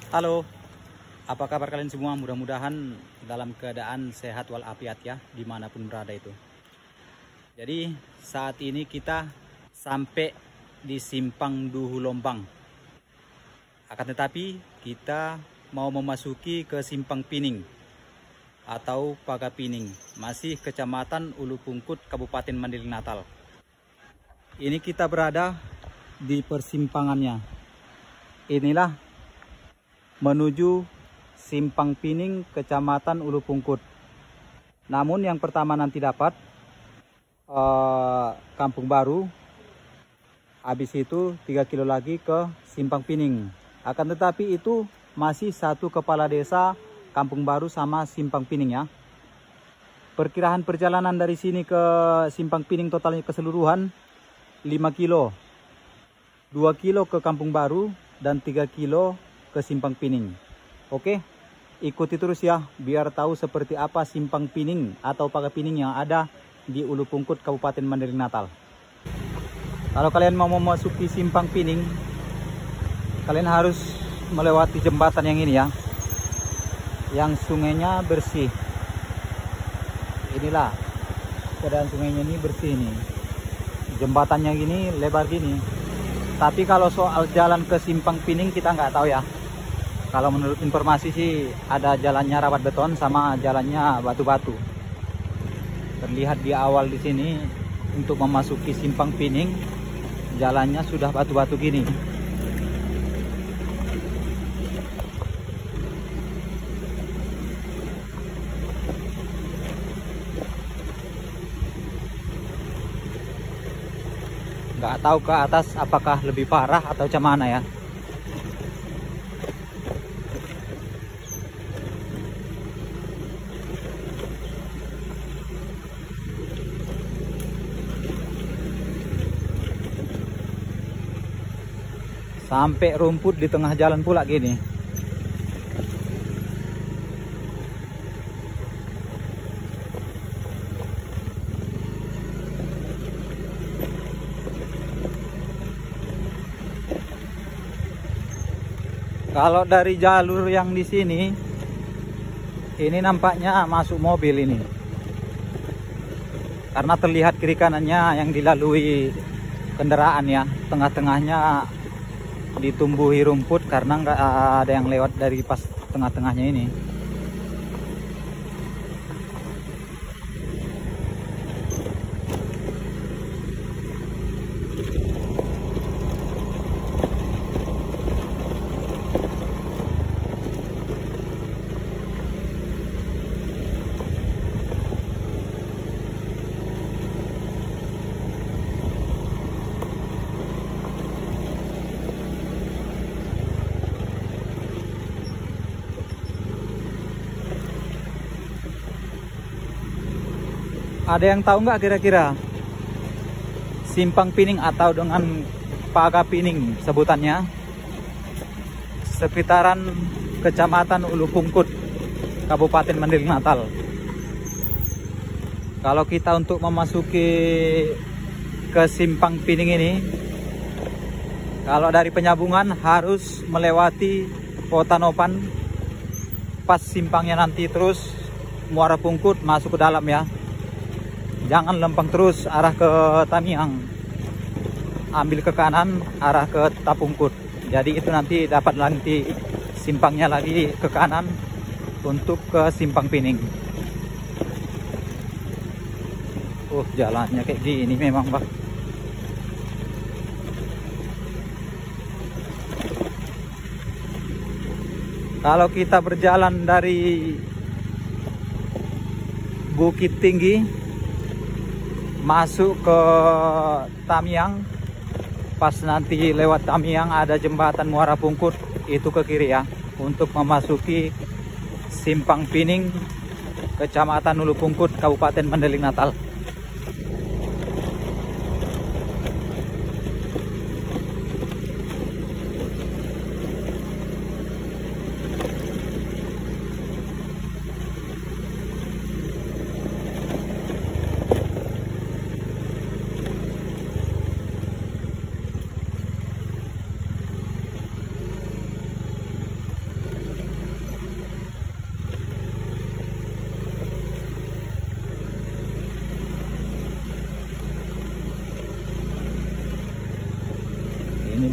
Halo, apa kabar kalian semua? Mudah-mudahan dalam keadaan sehat walafiat ya, dimanapun berada itu. Jadi saat ini kita sampai di Simpang Duhu Lombang. Akan tetapi kita mau memasuki ke Simpang Pining atau Pagapining, masih Kecamatan Ulu Pungkut, Kabupaten Mandailing Natal. Ini kita berada di persimpangannya. Inilah menuju Simpang Pining, Kecamatan Ulu Pungkut. Namun yang pertama nanti dapat Kampung Baru. Habis itu 3 kilo lagi ke Simpang Pining. Akan tetapi itu masih satu kepala desa, Kampung Baru sama Simpang Pining ya. Perkiraan perjalanan dari sini ke Simpang Pining totalnya keseluruhan 5 kilo. 2 kilo ke Kampung Baru dan 3 kilo ke Simpang Pining. Oke, ikuti terus ya biar tahu seperti apa Simpang Pining atau Pagapining yang ada di Ulu Pungkut, Kabupaten Mandailing Natal. Kalau kalian mau memasuki Simpang Pining, kalian harus melewati jembatan yang ini ya, yang sungainya bersih. Inilah keadaan sungainya, ini bersih nih. Jembatannya gini, lebar gini. Tapi kalau soal jalan ke Simpang Pining kita nggak tahu ya. Kalau menurut informasi sih ada jalannya rapat beton sama jalannya batu-batu. Terlihat di awal di sini untuk memasuki Simpang Pining jalannya sudah batu-batu gini. Nggak tahu ke atas apakah lebih parah atau macam mana ya. Sampai rumput di tengah jalan pula gini. Kalau dari jalur yang di sini, ini nampaknya masuk mobil ini. Karena terlihat kiri kanannya yang dilalui kendaraan ya, tengah-tengahnya ditumbuhi rumput karena nggak ada yang lewat dari pas tengah-tengahnya ini. Ada yang tahu nggak kira-kira Simpang Pining atau dengan Pagapining sebutannya? Sekitaran Kecamatan Ulu Pungkut, Kabupaten Mandailing Natal. Kalau kita untuk memasuki ke Simpang Pining ini, kalau dari Penyabungan harus melewati Kota Nopan. Pas simpangnya nanti terus Muara Pungkut masuk ke dalam ya. Jangan lempeng terus arah ke Tamiang. Ambil ke kanan arah ke Tapungkut. Jadi itu nanti dapat nanti simpangnya lagi ke kanan untuk ke Simpang Pining. Jalannya kayak gini memang, Bang. Kalau kita berjalan dari Bukit Tinggi masuk ke Tamiang, pas nanti lewat Tamiang ada jembatan Muara Pungkut, itu ke kiri ya, untuk memasuki Simpang Pining, Kecamatan Ulu Pungkut, Kabupaten Mandailing Natal.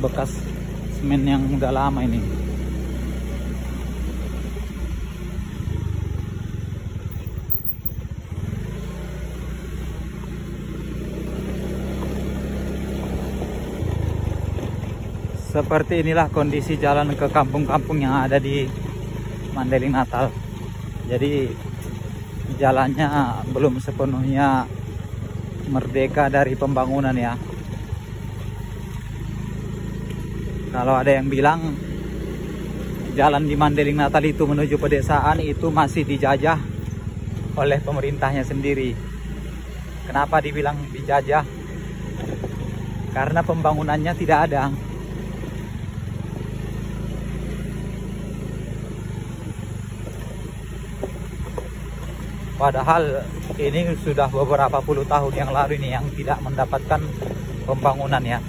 bekas semen yang udah lama ini. Seperti inilah kondisi jalan ke kampung-kampung yang ada di Mandailing Natal. Jadi jalannya belum sepenuhnya merdeka dari pembangunan ya. Kalau ada yang bilang jalan di Mandailing Natal itu menuju pedesaan itu masih dijajah oleh pemerintahnya sendiri. Kenapa dibilang dijajah? Karena pembangunannya tidak ada. Padahal ini sudah beberapa puluh tahun yang lalu ini yang tidak mendapatkan pembangunan ya.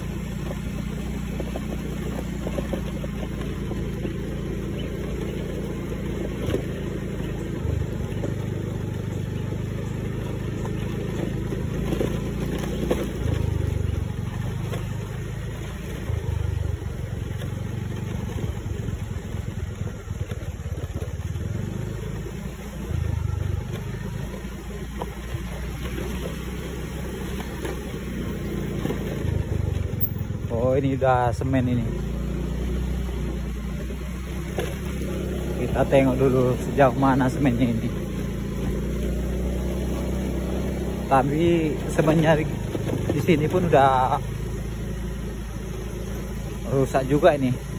Oh, ini udah semen ini. Kita tengok dulu sejauh mana semennya ini. Tapi semennya di sini pun udah rusak juga ini.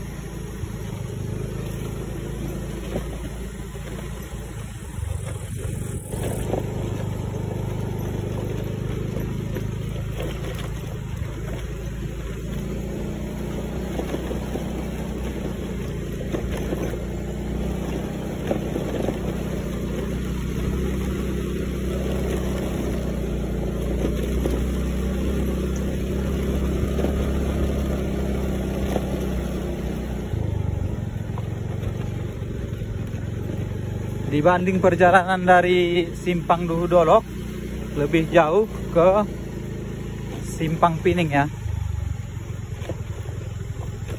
Dibanding perjalanan dari Simpang Duhu Dolok lebih jauh ke Simpang Pining ya.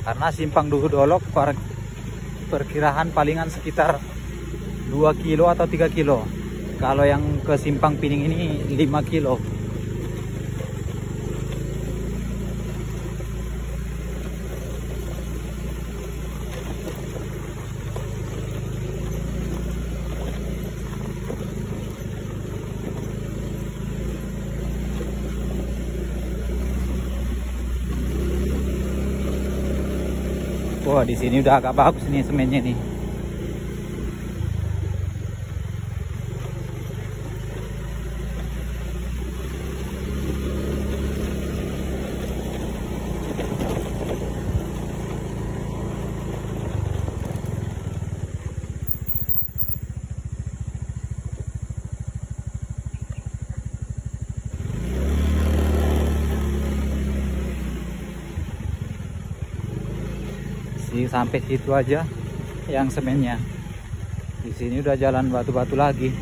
Karena Simpang Duhu Dolok perkiraan palingan sekitar 2 kilo atau 3 kilo. Kalau yang ke Simpang Pining ini 5 kilo. Wah, di sini udah agak bagus nih semennya nih. Sampai situ aja yang semennya. Di sini udah jalan batu-batu lagi.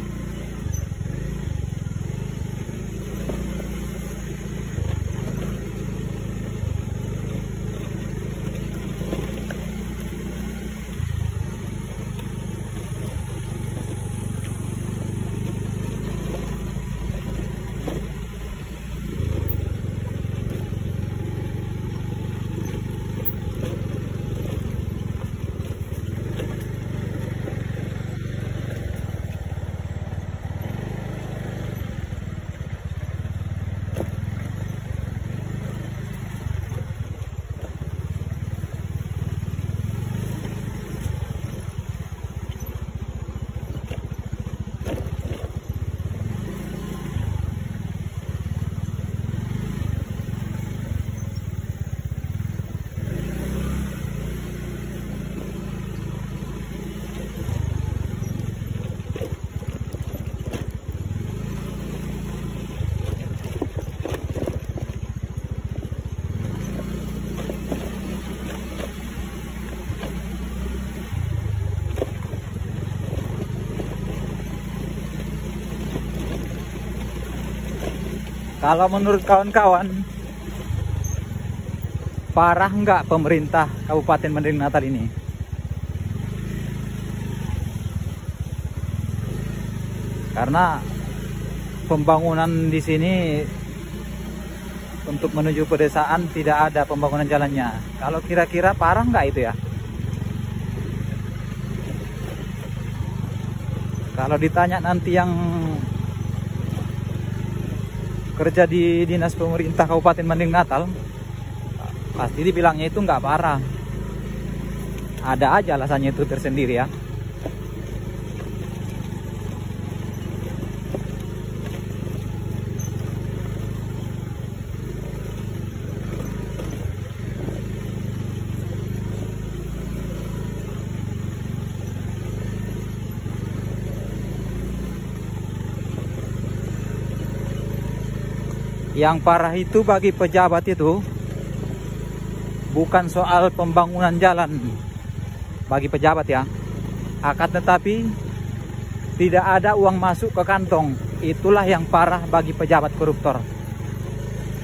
Kalau menurut kawan-kawan, parah nggak pemerintah Kabupaten Mandailing Natal ini? Karena pembangunan di sini untuk menuju pedesaan tidak ada pembangunan jalannya. Kalau kira-kira parah nggak itu ya? Kalau ditanya nanti yang kerja di dinas pemerintah Kabupaten Mandailing Natal, pasti dibilangnya itu nggak parah. Ada aja alasannya itu tersendiri ya. Yang parah itu bagi pejabat itu bukan soal pembangunan jalan bagi pejabat ya, akan tetapi tidak ada uang masuk ke kantong. Itulah yang parah bagi pejabat koruptor.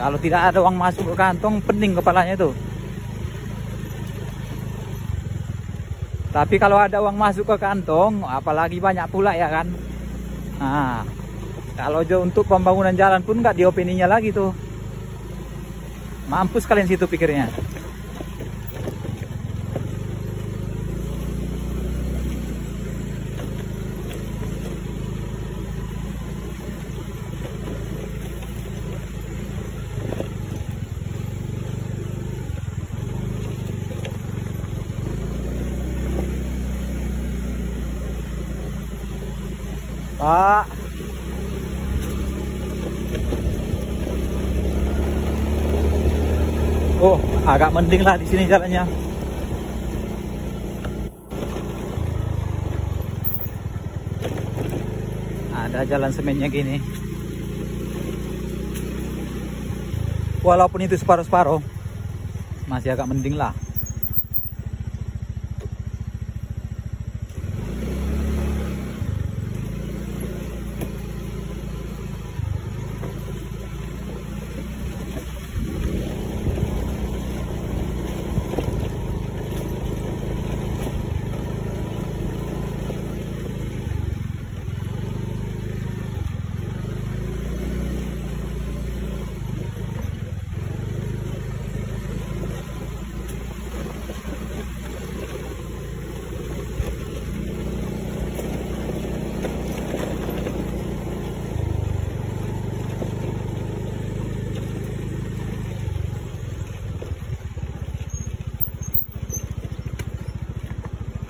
Kalau tidak ada uang masuk ke kantong, pening kepalanya itu. Tapi kalau ada uang masuk ke kantong, apalagi banyak pula ya kan. Nah, kalau untuk pembangunan jalan pun nggak diopininya lagi tuh. Mampus kalian situ pikirnya. Pak, oh, agak mending lah di sini jalannya. Ada jalan semennya gini. Walaupun itu separuh-separuh, masih agak mending lah.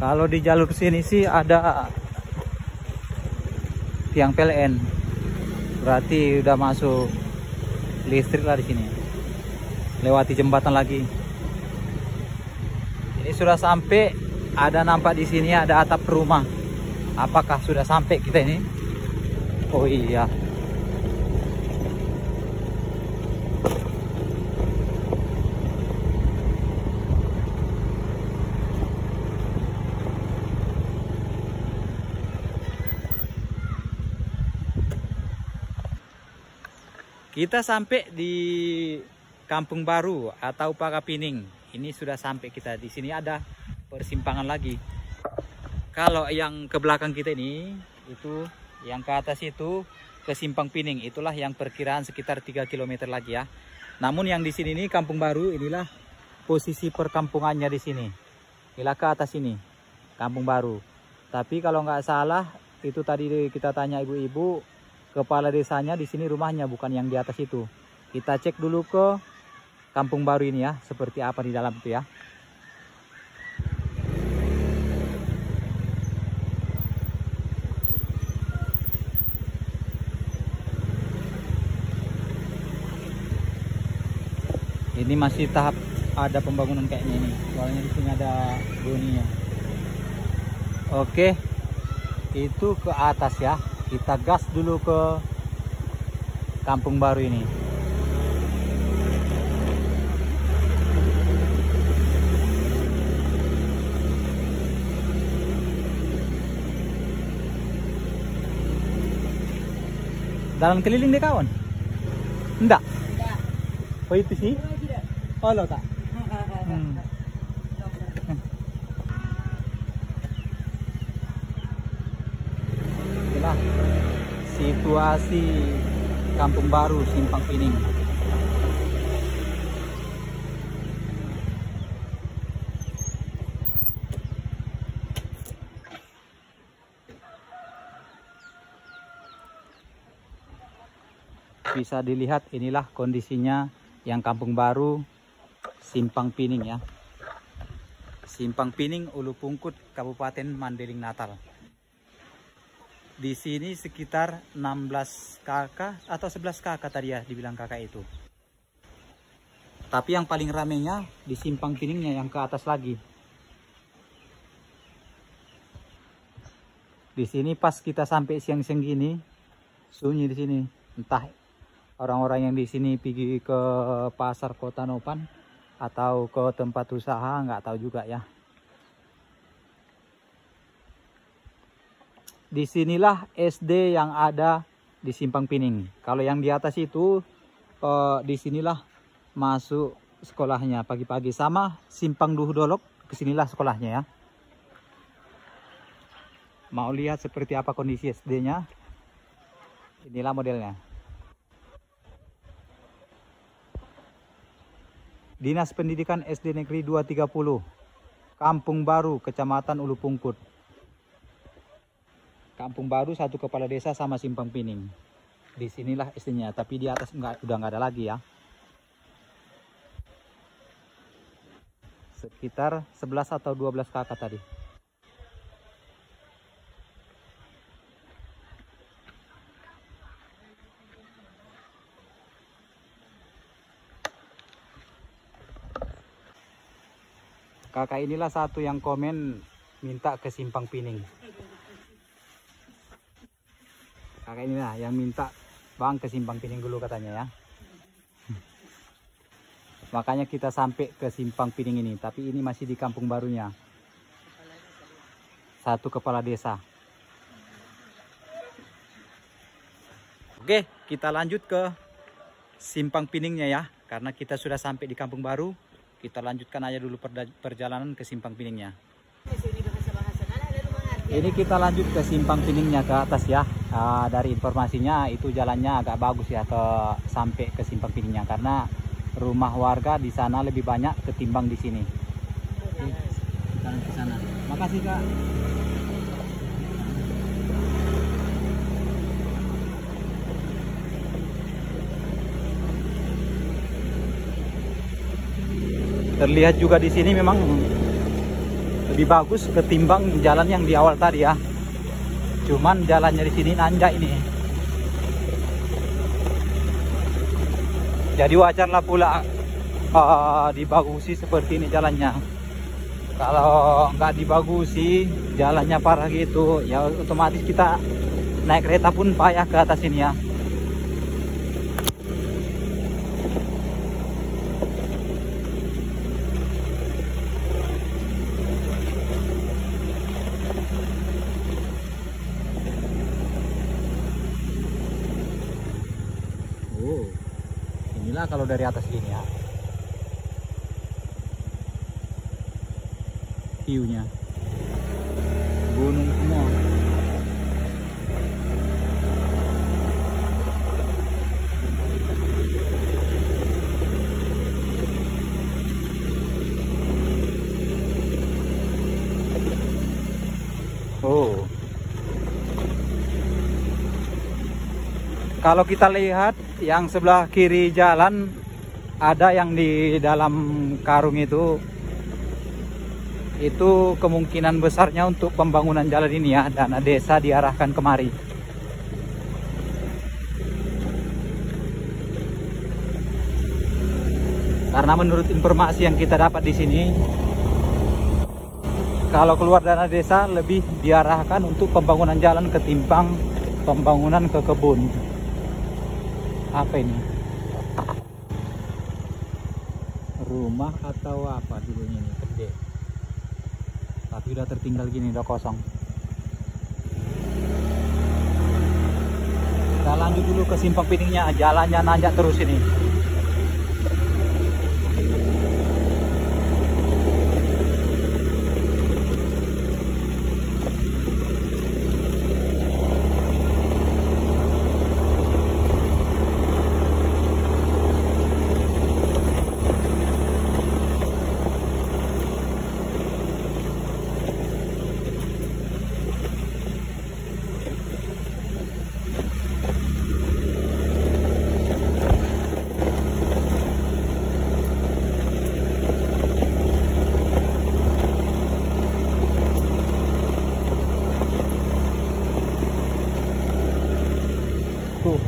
Kalau di jalur sini sih ada tiang PLN, berarti udah masuk listrik lah di sini. Lewati jembatan lagi. Ini sudah sampai, ada nampak di sini ada atap rumah. Apakah sudah sampai kita ini? Oh iya. Kita sampai di Kampung Baru atau Pakapining. Ini sudah sampai kita. Di sini ada persimpangan lagi. Kalau yang ke belakang kita ini, itu yang ke atas itu ke Simpang Pining. Itulah yang perkiraan sekitar 3 km lagi ya. Namun yang di sini ini Kampung Baru, inilah posisi perkampungannya di sini. Inilah ke atas ini, Kampung Baru. Tapi kalau nggak salah, itu tadi kita tanya ibu-ibu, kepala desanya di sini rumahnya, bukan yang di atas itu. Kita cek dulu ke Kampung Baru ini ya, seperti apa di dalam itu ya. Ini masih tahap ada pembangunan kayaknya ini. Soalnya di sini ada boninya. Oke, itu ke atas ya. Kita gas dulu ke Kampung Baru ini. Jalan keliling deh kawan? Enggak? Oh itu sih? Oh lo tak? Inilah situasi Kampung Baru Simpang Pining. Bisa dilihat inilah kondisinya yang Kampung Baru Simpang Pining ya. Simpang Pining, Ulu Pungkut, Kabupaten Mandailing Natal. Di sini sekitar 16 kakak atau 11 kakak tadi ya dibilang kakak itu. Tapi yang paling ramenya di Simpang Piningnya yang ke atas lagi. Di sini pas kita sampai siang-siang gini sunyi di sini. Entah orang-orang yang di sini pergi ke pasar Kota Nopan atau ke tempat usaha, nggak tahu juga ya. Disinilah SD yang ada di Simpang Pining. Kalau yang di atas itu disinilah masuk sekolahnya pagi-pagi, sama Simpang Duhdolok kesinilah sekolahnya ya. Mau lihat seperti apa kondisi SD-nya? Inilah modelnya. Dinas Pendidikan SD Negeri 230, Kampung Baru, Kecamatan Ulu Pungkut. Kampung Baru, satu kepala desa sama Simpang Pining. Disinilah SD-nya, tapi di atas udah nggak ada lagi ya. Sekitar 11 atau 12 kakak tadi. Kakak inilah satu yang komen minta ke Simpang Pining. Kakak inilah yang minta, bang ke Simpang Pining dulu katanya ya. Makanya kita sampai ke Simpang Pining ini, tapi ini masih di Kampung Barunya. Satu kepala desa. Oke, kita lanjut ke Simpang Piningnya ya, karena kita sudah sampai di Kampung Baru. Kita lanjutkan aja dulu perjalanan ke Simpang Piningnya. Ini kita lanjut ke Simpang Piningnya ke atas ya. Dari informasinya itu jalannya agak bagus ya sampai ke Simpang Piningnya, karena rumah warga di sana lebih banyak ketimbang di sini. Oke, jalan ke sana. Makasih Kak. Terlihat juga di sini memang lebih bagus ketimbang jalan yang di awal tadi ya. Cuman jalannya di sini nanjak ini. Jadi wajarlah pula dibagusi seperti ini jalannya. Kalau nggak dibagusi, jalannya parah gitu, ya otomatis kita naik kereta pun payah ke atas ini ya. Inilah kalau dari atas gini ya, view-nya gunung semua. Oh, kalau kita lihat yang sebelah kiri jalan, ada yang di dalam karung itu kemungkinan besarnya untuk pembangunan jalan ini ya, dana desa diarahkan kemari. Karena menurut informasi yang kita dapat di sini, kalau keluar dana desa lebih diarahkan untuk pembangunan jalan ketimbang pembangunan ke kebun. Apa ini? Rumah atau apa dulunya ini? Gede. Tapi udah tertinggal gini, udah kosong. Kita lanjut dulu ke Simpang Piningnya, jalannya nanjak terus ini.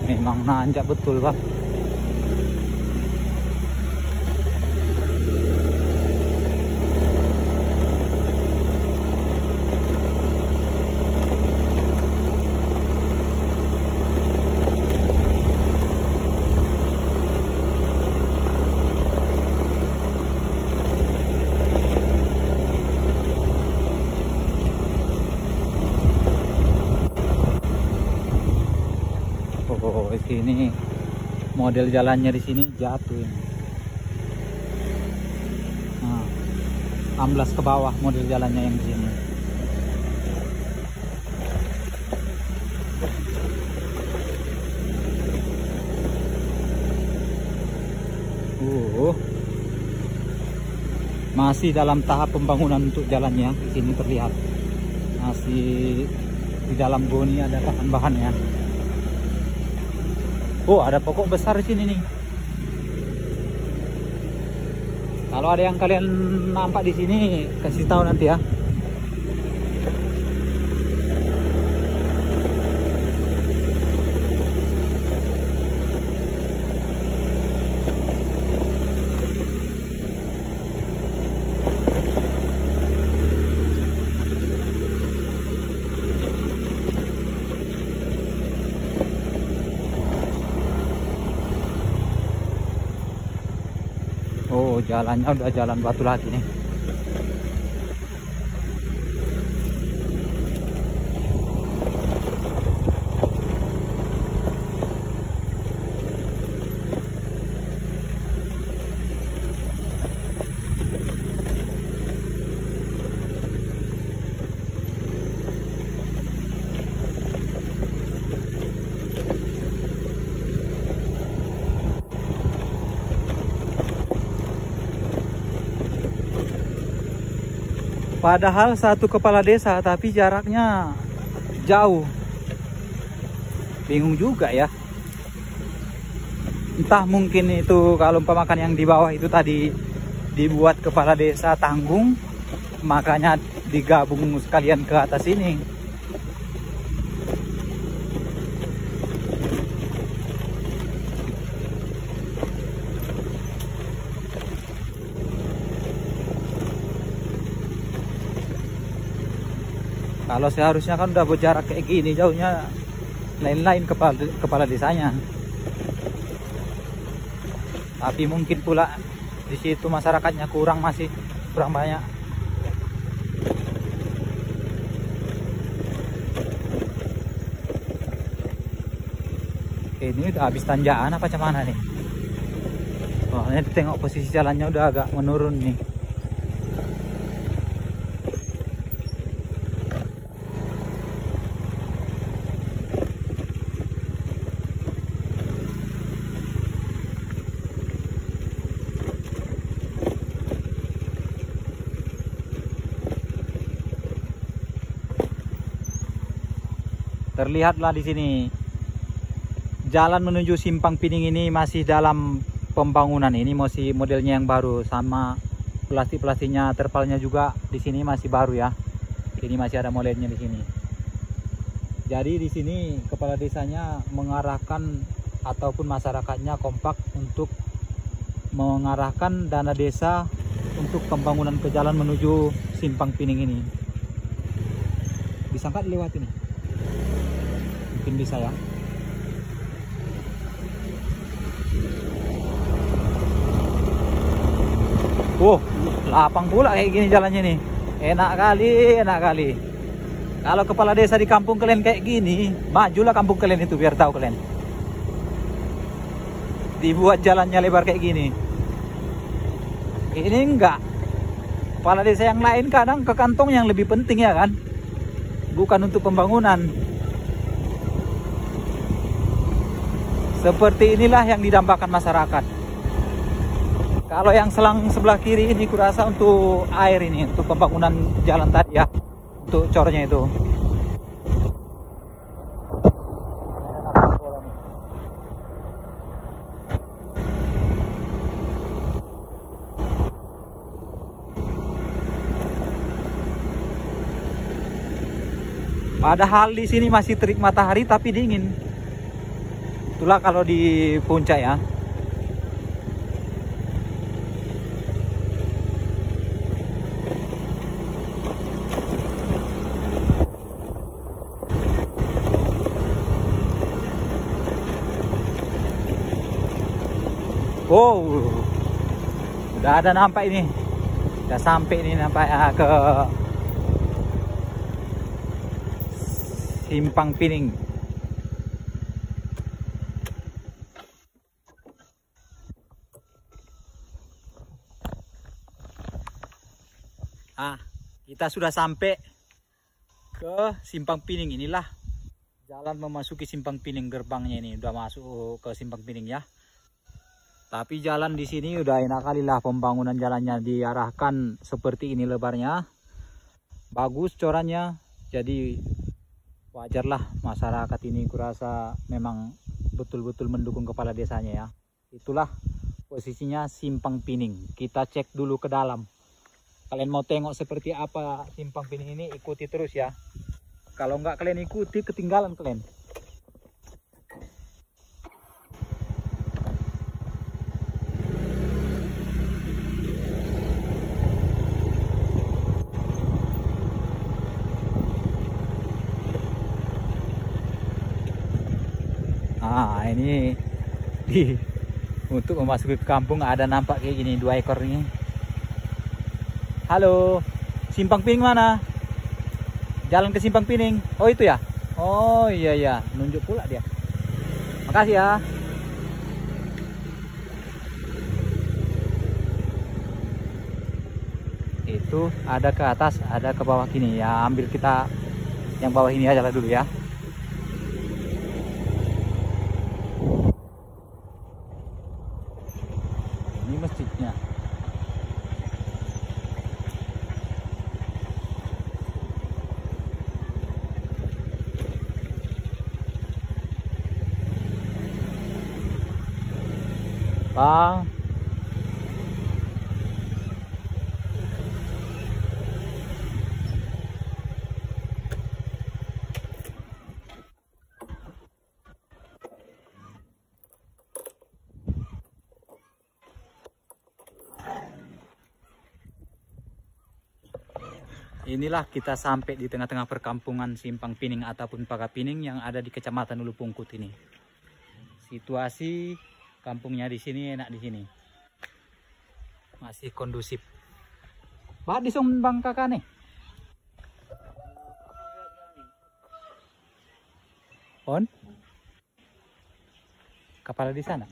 Memang nanjak betul, Bang. Oh, sini model jalannya di sini jatuh ini. Nah, amblas ke bawah model jalannya yang di sini. Masih dalam tahap pembangunan untuk jalannya. Di sini terlihat masih di dalam goni ada bahan-bahannya. Oh, ada pokok besar di sini nih. Kalau ada yang kalian nampak di sini, kasih tahu nanti ya. Oh, jalannya udah jalan batu lagi nih. Padahal satu kepala desa, tapi jaraknya jauh. Bingung juga ya. Entah mungkin itu kalau umpamakan yang di bawah itu tadi dibuat kepala desa tanggung, makanya digabung sekalian ke atas ini. Kalau seharusnya kan udah berjarak kayak gini, jauhnya lain-lain kepala desanya. Tapi mungkin pula di situ masyarakatnya masih kurang banyak. Oke, ini udah habis tanjakan apa cuman nih? Oh, ini tengok posisi jalannya udah agak menurun nih. Terlihatlah di sini jalan menuju Simpang Pining ini masih dalam pembangunan. Ini masih modelnya yang baru, sama plastiknya, terpalnya juga di sini masih baru ya. Ini masih ada modelnya di sini. Jadi di sini kepala desanya mengarahkan ataupun masyarakatnya kompak untuk mengarahkan dana desa untuk pembangunan ke jalan menuju Simpang Pining ini. Bisa nggak dilewati nih? Mungkin bisa ya. Lapang pula kayak gini jalannya nih. Enak kali. Kalau kepala desa di kampung kalian kayak gini, majulah kampung kalian itu, biar tahu kalian. Dibuat jalannya lebar kayak gini. Ini enggak. Kepala desa yang lain kadang ke kantong yang lebih penting ya kan, bukan untuk pembangunan. Seperti inilah yang didambakan masyarakat. Kalau yang selang sebelah kiri ini kurasa untuk air ini, untuk pembangunan jalan tadi ya, untuk cornya itu. Padahal di sini masih terik matahari tapi dingin. Itulah kalau di puncak ya. Oh, udah ada nampak ini. Udah sampai ini nampak ya, ke Simpang Pining. Kita sudah sampai ke Simpang Pining. Inilah jalan memasuki Simpang Pining, gerbangnya ini udah masuk ke Simpang Pining ya. Tapi jalan di sini udah enak kali lah, pembangunan jalannya diarahkan seperti ini lebarnya. Bagus corannya. Jadi wajarlah masyarakat ini kurasa memang betul-betul mendukung kepala desanya ya. Itulah posisinya Simpang Pining. Kita cek dulu ke dalam. Kalian mau tengok seperti apa Simpang Pining ini, ikuti terus ya. Kalau nggak kalian ikuti, ketinggalan kalian. Ini untuk memasuki ke kampung ada nampak kayak gini, 2 ekor ini. Halo, Simpang Pining mana? Jalan ke Simpang Pining. Oh itu ya? Oh iya ya, nunjuk pula dia. Makasih ya. Itu ada ke atas, ada ke bawah gini ya. Ambil kita yang bawah ini aja lah dulu ya. Ini masjidnya. Bang, inilah kita sampai di tengah-tengah perkampungan Simpang Pining ataupun Paga Pining yang ada di Kecamatan Ulu Pungkut ini. Situasi kampungnya di sini enak di sini. Masih kondusif. Bah di Bang kakak nih. On? Kepala di sana.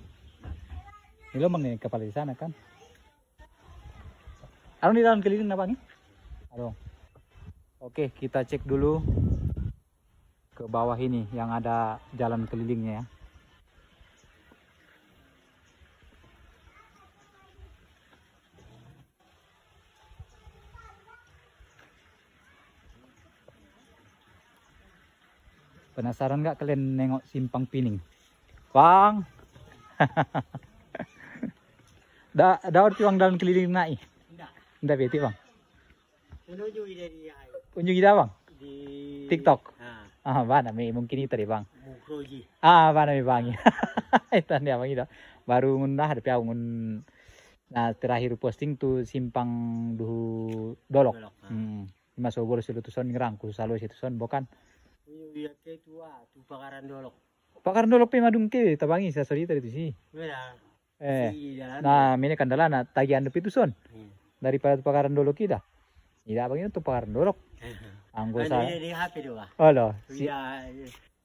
Ini lo nih kepala di sana kan? Anu di dalam keliling apa nih? Aduh. Oke, kita cek dulu ke bawah ini yang ada jalan kelilingnya ya. Penasaran nggak kalian nengok Simpang Pining? Bang. Dapat uang dalam keliling nai? Enggak beti bang. Unjuk kita bang? Di TikTok. Mana mungkin itu deh bang. Mana bang? Itu dia bang itu. Baru ngundah ada piaung. Nah terakhir posting tuh Simpang Duhu Dolok. Masuk bolos itu son ngerang khusus halus itu son bukan. Iya itu Pakaran Dolok. Pakaran Dolok pe madung ke tabangi saya sorry tadi itu sih. Nah ini kandalana tagihan depi itu son. Daripada Pakaran Dolok kita. Tidak bang itu Pakaran Dolok. Anggo sa. Oh loh.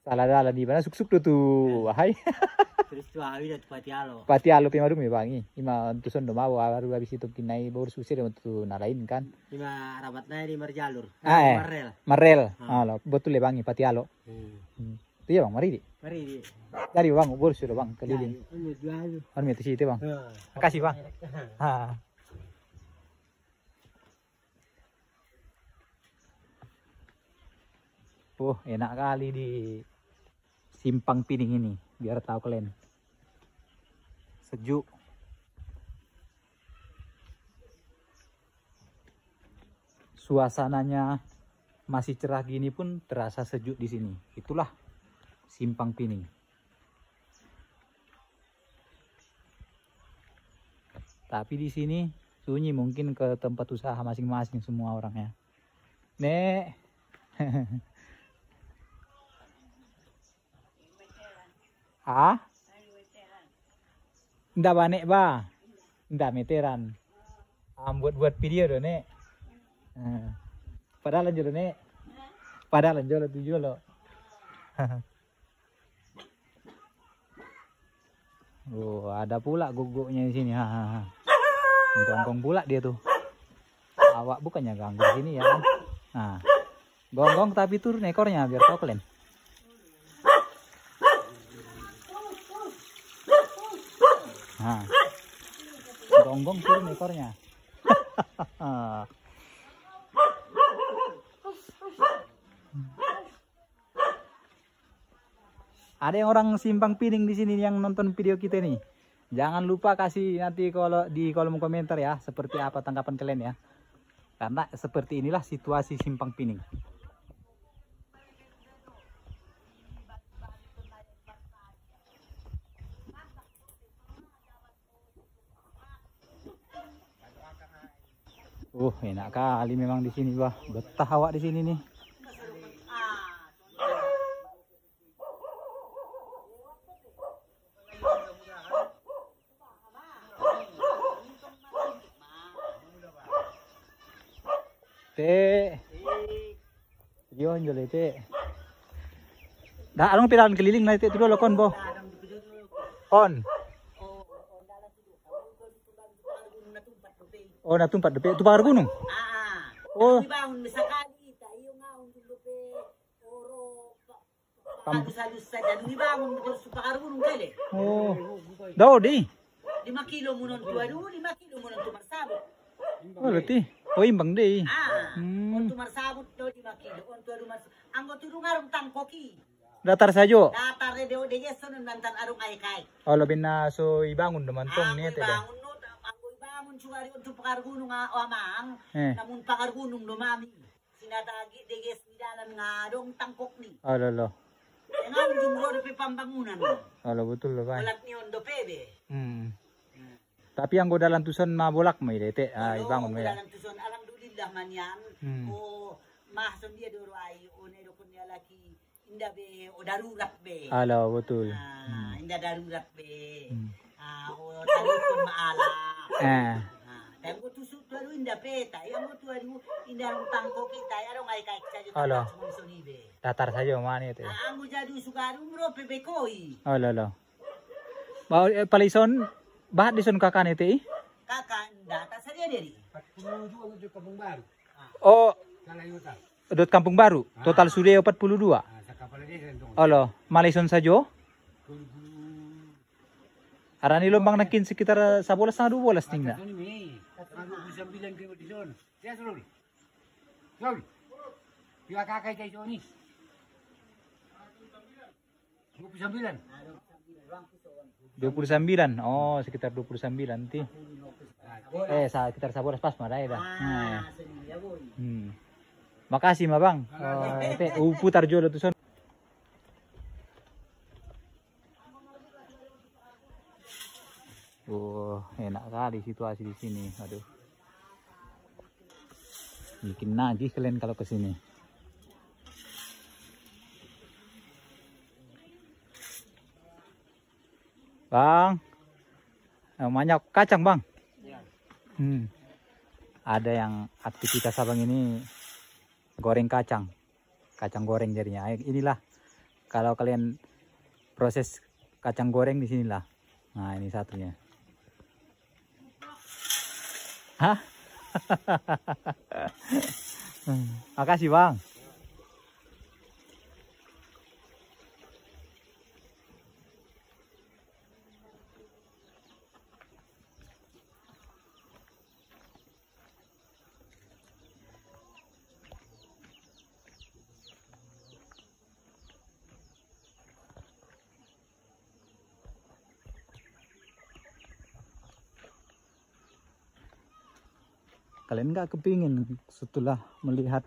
Salah di mana suk-suk tuh. Wahai. Terus tuh awit Patialo. Patialo pe madung me bangi. Ima tu son do mau baru habis itu kinai baru susir untuk nalain kan. Ima rabatnya di Marjalur. Marrel. Marrel. Loh betul le bangi Patialo. Itu ya bang, mari di. Mari di. Dari bang, baru sudah bang keliling. Anu itu sih itu bang. Makasih bang. Enak kali di Simpang Pining ini, biar tahu kalian. Sejuk. Suasananya masih cerah gini pun terasa sejuk di sini. Itulah Simpang Pining. Tapi di sini sunyi, mungkin ke tempat usaha masing-masing semua orangnya. Nek. Ah? Ndak banek ba? Ndak meteran. Buat video do nek. Padahal lanjut nek. Padahal lanjut tujuh lo. Oh, ada pula guguknya di sini. Gonggong pula dia tuh. Awak bukannya ganggu di sini ya kan? Nah, gonggong tapi turun ekornya biar kau kalian. Nah, gonggong turun ekornya. Ada yang orang Simpang Pining di sini yang nonton video kita nih. Jangan lupa kasih nanti kalau di kolom komentar ya, seperti apa tanggapan kalian ya. Karena seperti inilah situasi Simpang Pining. Enak kali memang di sini, Bah. Betah awak di sini nih. Yon jole te. Dah anong pilan keliling na ite tulo kon bo. On. Oh, natumpat depe tu pagar gunung. Oh. Dibangun sekali tayo nga untuk depe oro halus-halus saja dibangun terus pagar gunung kali. Oh. Daw di. 5 kilo munon tu aduh 5 kilo munon tu marsabot. Oh, berarti. Oh, imbang deh. Untuk marsabot do 5 kilo. Untuk aduh mas anggo turung arung tangkoki. Datar sajo. Datar de de yeso nantan arung ay kay. Oh, labin na so ibangun naman tong ni ate. Ibangun no anggo ibangun sugari untuk pagar gunung amang. Namun pagar gunung do mami. Sinatagi de yes ni dalan nga dong tangkok ni. Oh, lolo. Nga jumro de pambangunan. Oh, betul lo, Pak. Bolak ni ondo pebe. Tapi yang gue dalam tuson mabolak mo ite, ibangun mo ya. Dalam tuson alhamdulillah man yan. O mahson dia doro ay o nero kun ya laki inda be o darurat be. Alo, betul. Inda darurat be. O telepon maala. Tayo ko tusuk daro inda pe tayo mo tu adu inda rong tangko kita aro ngai kai saja Alo. be. Datar saja mana itu. Ang jadu sugaru bro pebe koi. Oh, lolo. Mau palison bahat di son kakan itu? Kakak data saja dari. 42 untuk Kampung Baru. Oh, Kalayuta. dot Kampung Baru. Total sudah 42. Sa kapal desa dong. Alo, malison saja. Arani lombang nakin sekitar 11 na 12 tinggal. Ito ni. 29 kilo di son. Siya sul. Sul. Yung kakay tayo ni. 29. 29. Oh, sekitar 29 nanti. Sekitar 11 pas marai dah. Makasih, Bang. Putar jolo tuh son. Enak kali situasi di sini. Aduh. Bikin nagih kalian kalau ke sini. Bang, banyak kacang, Bang. Ada yang aktivitas abang ini goreng kacang goreng jadinya. Inilah kalau kalian proses kacang goreng di sinilah. Nah, ini satunya. Hah? Makasih, Bang. Kalian nggak kepingin setelah melihat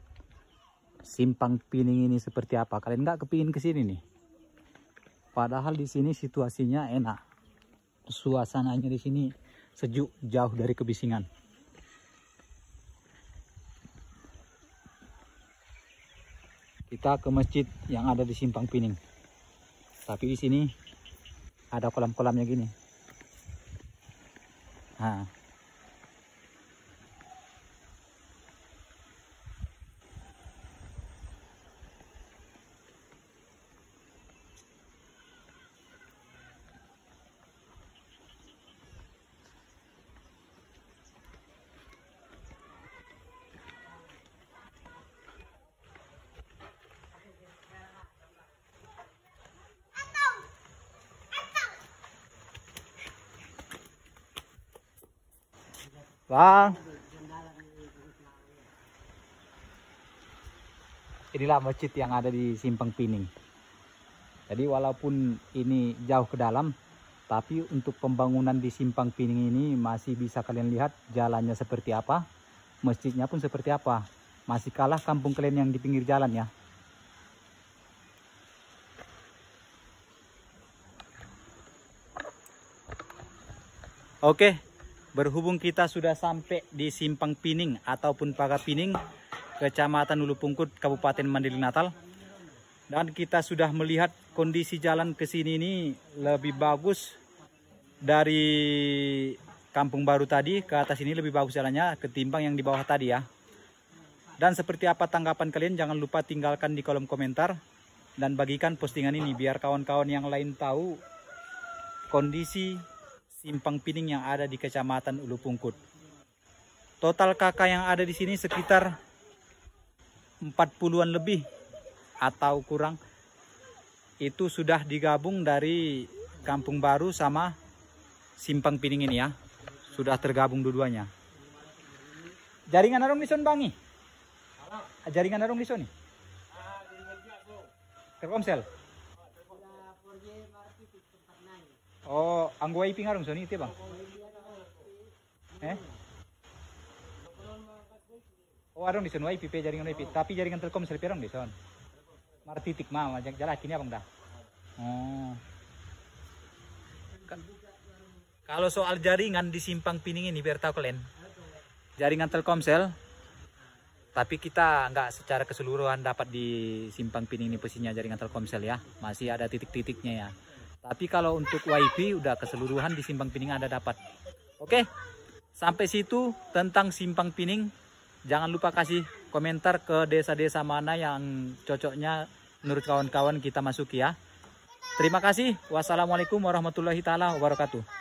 Simpang Pining ini seperti apa? Kalian nggak kepingin ke sini nih? Padahal di sini situasinya enak, suasananya di sini sejuk, jauh dari kebisingan. Kita ke masjid yang ada di Simpang Pining. Tapi di sini ada kolam-kolamnya gini. Nah. Bang, inilah masjid yang ada di Simpang Pining. Jadi walaupun ini jauh ke dalam, tapi untuk pembangunan di Simpang Pining ini masih bisa kalian lihat jalannya seperti apa, masjidnya pun seperti apa. Masih kalah kampung kalian yang di pinggir jalan ya. Oke. Berhubung kita sudah sampai di Simpang Pining ataupun Pagar Pining, Kecamatan Ulu Pungkut, Kabupaten Mandailing Natal. Dan kita sudah melihat kondisi jalan ke sini ini lebih bagus dari Kampung Baru tadi. Ke atas ini lebih bagus jalannya ketimbang yang di bawah tadi ya. Dan seperti apa tanggapan kalian, jangan lupa tinggalkan di kolom komentar. Dan bagikan postingan ini biar kawan-kawan yang lain tahu kondisi Simpang Pining yang ada di Kecamatan Ulu Pungkut. Total kakak yang ada di sini sekitar 40-an lebih atau kurang. Itu sudah digabung dari Kampung Baru sama Simpang Pining ini ya. Sudah tergabung dua-duanya. Jaringan arung lison bangi. Jaringan arung lison nih. Telkomsel. Oh, anggo wifi ngarung Sony itu bang? Oh, arung di sana wifi, jaringan wifi. Tapi jaringan Telkomsel pirang di sana. Martitik mah, jalan kini abang dah. Oh. Kalau soal jaringan di Simpang Pining ini biar tahu kalian. Jaringan Telkomsel. Tapi kita nggak secara keseluruhan dapat di Simpang Pining ini posisinya jaringan Telkomsel ya. Masih ada titik-titiknya ya. Tapi kalau untuk wifi udah keseluruhan di Simpang Pining ada dapat. Oke, sampai situ tentang Simpang Pining. Jangan lupa kasih komentar ke desa-desa mana yang cocoknya menurut kawan-kawan kita masuki ya. Terima kasih. Wassalamualaikum warahmatullahi taala wabarakatuh.